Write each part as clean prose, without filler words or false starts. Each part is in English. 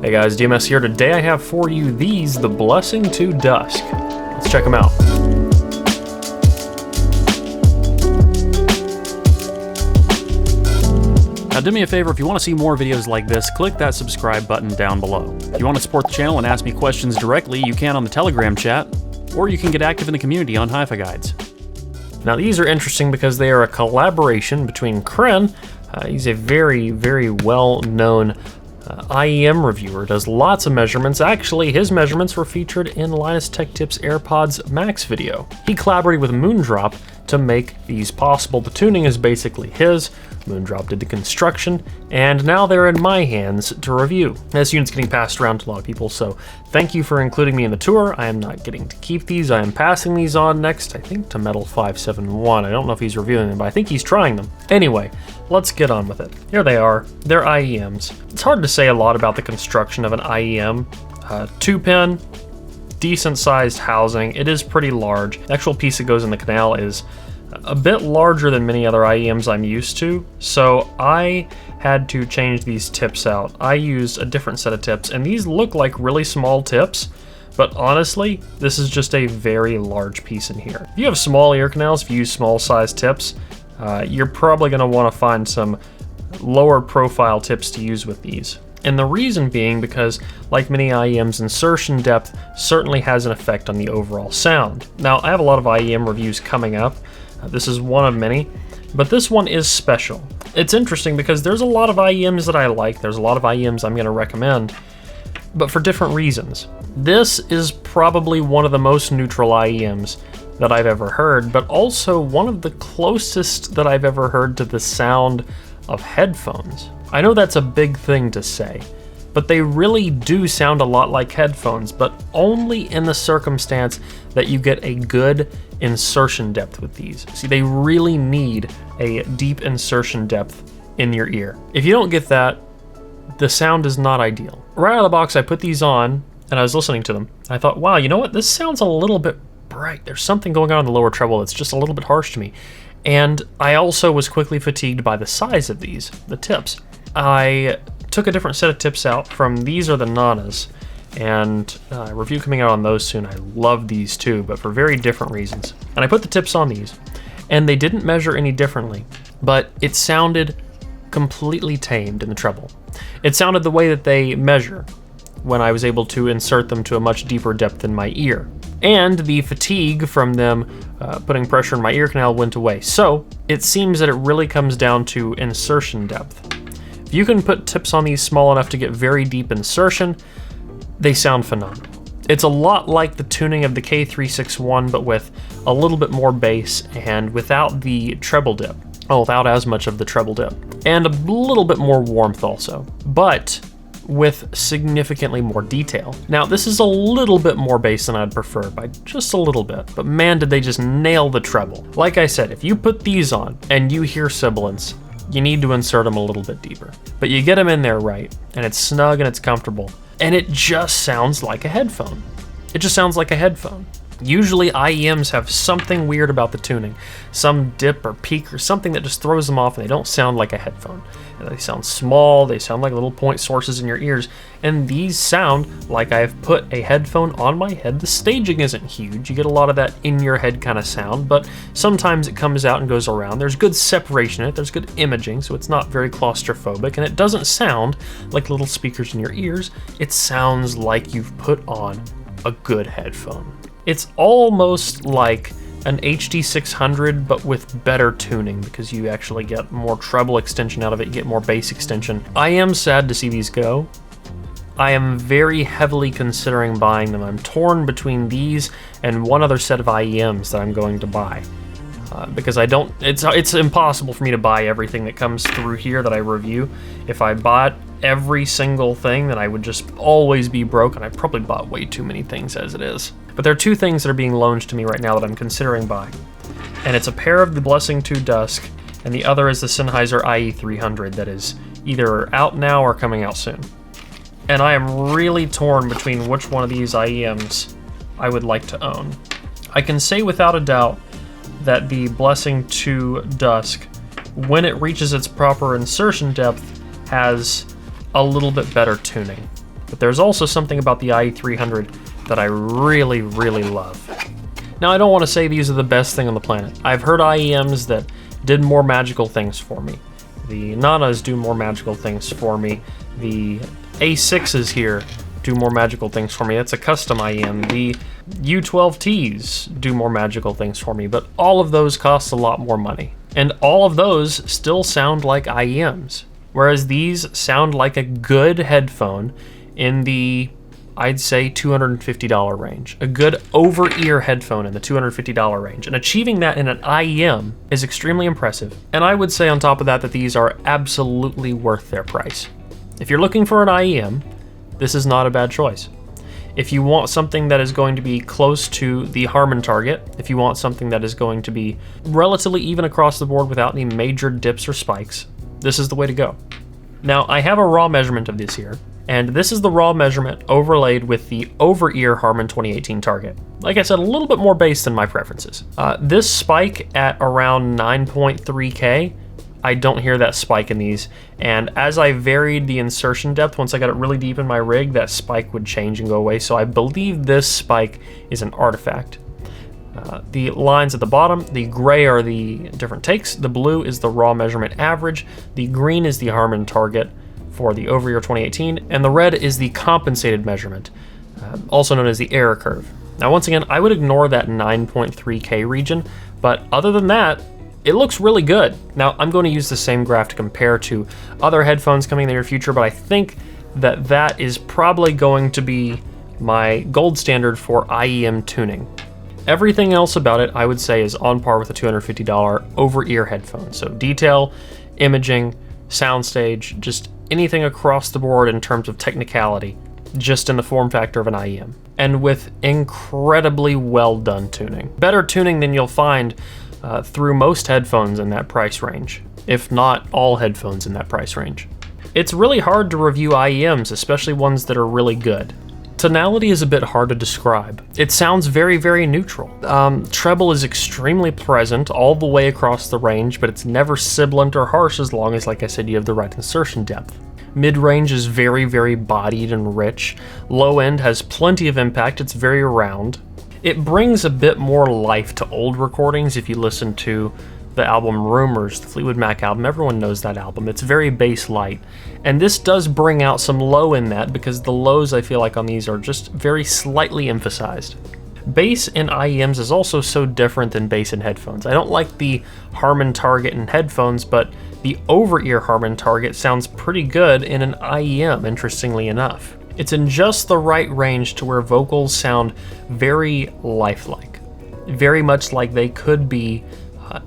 Hey guys, DMS here. Today I have for you the Blessing to Dusk. Let's check them out. Now do me a favor, if you want to see more videos like this, click that subscribe button down below. If you want to support the channel and ask me questions directly, you can on the Telegram chat, or you can get active in the community on Hi-Fi Guides. Now these are interesting because they are a collaboration between Crin. He's a very well-known IEM reviewer, does lots of measurements. Actually, his measurements were featured in Linus Tech Tips AirPods Max video. He collaborated with Moondrop to make these possible. The tuning is basically his. Moondrop did the construction, and now they're in my hands to review. This unit's getting passed around to a lot of people, so thank you for including me in the tour. I am not getting to keep these. I am passing these on next, I think, to Metal 571. I don't know if he's reviewing them, but I think he's trying them. Anyway, let's get on with it. Here they are. They're IEMs. It's hard to say a lot about the construction of an IEM. 2-pin, decent-sized housing. It is pretty large. The actual piece that goes in the canal is a bit larger than many other IEMs I'm used to, so I had to change these tips out. I used a different set of tips, and these look like really small tips, but honestly, this is just a very large piece in here. If you have small ear canals, if you use small size tips, you're probably going to want to find some lower profile tips to use with these. And the reason being because, like many IEMs, insertion depth certainly has an effect on the overall sound. Now, I have a lot of IEM reviews coming up. This is one of many, but this one is special. It's interesting because there's a lot of IEMs that I like. There's a lot of IEMs I'm going to recommend, but for different reasons. This is probably one of the most neutral IEMs that I've ever heard, but also one of the closest that I've ever heard to the sound of headphones. I know that's a big thing to say, but they really do sound a lot like headphones, but only in the circumstance that you get a good insertion depth with these. See, they really need a deep insertion depth in your ear. If you don't get that, the sound is not ideal. Right out of the box, I put these on, and I was listening to them. I thought, wow, you know what? This sounds a little bit bright. There's something going on in the lower treble that's just a little bit harsh to me. And I also was quickly fatigued by the size of these, the tips. I took a different set of tips out from these are the Nanas, and a review coming out on those soon. I love these too, but for very different reasons. And I put the tips on these, and they didn't measure any differently, but it sounded completely tamed in the treble. It sounded the way that they measure when I was able to insert them to a much deeper depth in my ear. And the fatigue from them putting pressure in my ear canal went away. So it seems that it really comes down to insertion depth. If you can put tips on these small enough to get very deep insertion, they sound phenomenal. It's a lot like the tuning of the K361, but with a little bit more bass and without the treble dip. Well, without as much of the treble dip. And a little bit more warmth also, but with significantly more detail. Now, this is a little bit more bass than I'd prefer, by just a little bit, but man, did they just nail the treble. Like I said, if you put these on and you hear sibilance, you need to insert them a little bit deeper. But you get them in there right, and it's snug and it's comfortable, and it just sounds like a headphone. It just sounds like a headphone. Usually IEMs have something weird about the tuning, some dip or peak or something that just throws them off and they don't sound like a headphone. And they sound small, they sound like little point sources in your ears, and these sound like I've put a headphone on my head. The staging isn't huge, you get a lot of that in your head kind of sound, but sometimes it comes out and goes around. There's good separation in it, there's good imaging, so it's not very claustrophobic, and it doesn't sound like little speakers in your ears. It sounds like you've put on a good headphone. It's almost like an HD600, but with better tuning because you actually get more treble extension out of it, you get more bass extension. I am sad to see these go. I am very heavily considering buying them. I'm torn between these and one other set of IEMs that I'm going to buy. Because I don't, it's impossible for me to buy everything that comes through here that I review. If I bought every single thing, then I would just always be broke, and I probably bought way too many things as it is. But there are two things that are being loaned to me right now that I'm considering buying. And it's a pair of the Blessing to Dusk, and the other is the Sennheiser IE300 that is either out now or coming out soon. And I am really torn between which one of these IEMs I would like to own. I can say without a doubt that the Blessing to Dusk, when it reaches its proper insertion depth, has a little bit better tuning. But there's also something about the IE300 that I really, really love. Now, I don't want to say these are the best thing on the planet. I've heard IEMs that did more magical things for me. The Nanas do more magical things for me. The A6s here do more magical things for me. That's a custom IEM. The U12Ts do more magical things for me, but all of those cost a lot more money. And all of those still sound like IEMs, whereas these sound like a good headphone in the, I'd say, $250 range. A good over-ear headphone in the $250 range. And achieving that in an IEM is extremely impressive. And I would say on top of that that these are absolutely worth their price. If you're looking for an IEM, this is not a bad choice. If you want something that is going to be close to the Harman target, if you want something that is going to be relatively even across the board without any major dips or spikes, this is the way to go. Now, I have a raw measurement of this here, and this is the raw measurement overlaid with the over-ear Harman 2018 target. Like I said, a little bit more bass than my preferences. This spike at around 9.3K, I don't hear that spike in these, and as I varied the insertion depth, once I got it really deep in my rig, that spike would change and go away, so I believe this spike is an artifact. The lines at the bottom, the gray are the different takes, the blue is the raw measurement average, the green is the Harman target for the over-ear 2018, and the red is the compensated measurement, also known as the error curve. Now once again, I would ignore that 9.3K region, but other than that, it looks really good. Now, I'm going to use the same graph to compare to other headphones coming in the near future, but I think that that is probably going to be my gold standard for IEM tuning. Everything else about it, I would say, is on par with a $250 over-ear headphone. So detail, imaging, soundstage, just anything across the board in terms of technicality, just in the form factor of an IEM. And with incredibly well done tuning. Better tuning than you'll find through most headphones in that price range, if not all headphones in that price range. It's really hard to review IEMs, especially ones that are really good. Tonality is a bit hard to describe. It sounds very, very neutral. Treble is extremely present all the way across the range, but it's never sibilant or harsh as long as, like I said, you have the right insertion depth. Mid-range is very, very bodied and rich. Low end has plenty of impact, it's very round. It brings a bit more life to old recordings. If you listen to the album Rumors, the Fleetwood Mac album, everyone knows that album. It's very bass light. And this does bring out some low in that because the lows I feel like on these are just very slightly emphasized. Bass in IEMs is also so different than bass in headphones. I don't like the Harman target in headphones, but the over-ear Harman target sounds pretty good in an IEM, interestingly enough. It's in just the right range to where vocals sound very lifelike, very much like they could be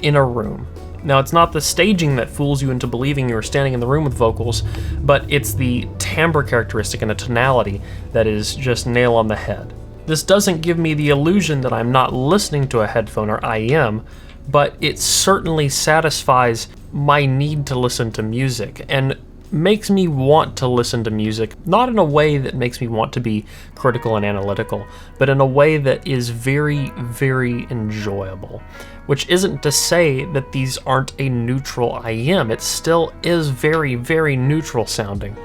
in a room. Now, it's not the staging that fools you into believing you're standing in the room with vocals, but it's the timbre characteristic and the tonality that is just nail on the head. This doesn't give me the illusion that I'm not listening to a headphone or IEM, but it certainly satisfies my need to listen to music and makes me want to listen to music, not in a way that makes me want to be critical and analytical, but in a way that is very, very enjoyable. Which isn't to say that these aren't a neutral IEM. It still is very, very neutral sounding,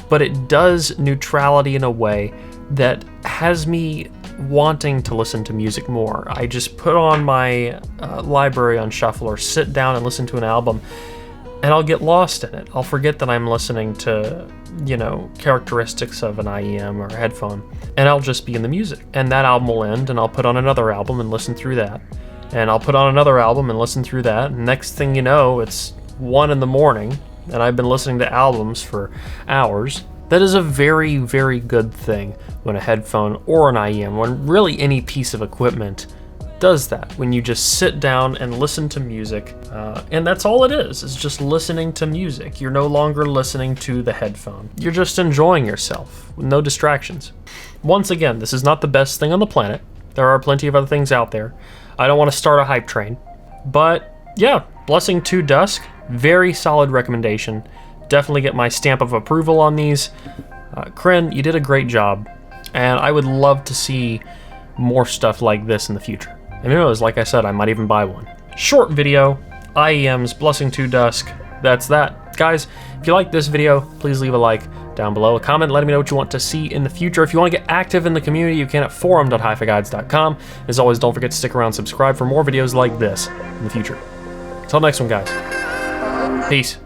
but it does neutrality in a way that has me wanting to listen to music more. I just put on my library on shuffle or sit down and listen to an album, and I'll get lost in it. I'll forget that I'm listening to, characteristics of an IEM or a headphone, and I'll just be in the music. And that album will end, and I'll put on another album and listen through that. And I'll put on another album and listen through that. And next thing you know, it's 1 in the morning, and I've been listening to albums for hours. That is a very, very good thing when a headphone or an IEM, when really any piece of equipment does that, when you just sit down and listen to music, and that's all it is just listening to music. You're no longer listening to the headphone. You're just enjoying yourself with no distractions. Once again, this is not the best thing on the planet. There are plenty of other things out there. I don't want to start a hype train, but yeah, Blessing 2 Dusk, very solid recommendation. Definitely get my stamp of approval on these. Crin, you did a great job, and I would love to see more stuff like this in the future. And who knows, like I said, I might even buy one. Short video, IEMs, Blessing 2 Dusk, that's that. Guys, if you like this video, please leave a like. down below. A comment letting me know what you want to see in the future. If you want to get active in the community, you can at forum.hifiguides.com. As always, don't forget to stick around and subscribe for more videos like this in the future. Until next one, guys. Peace.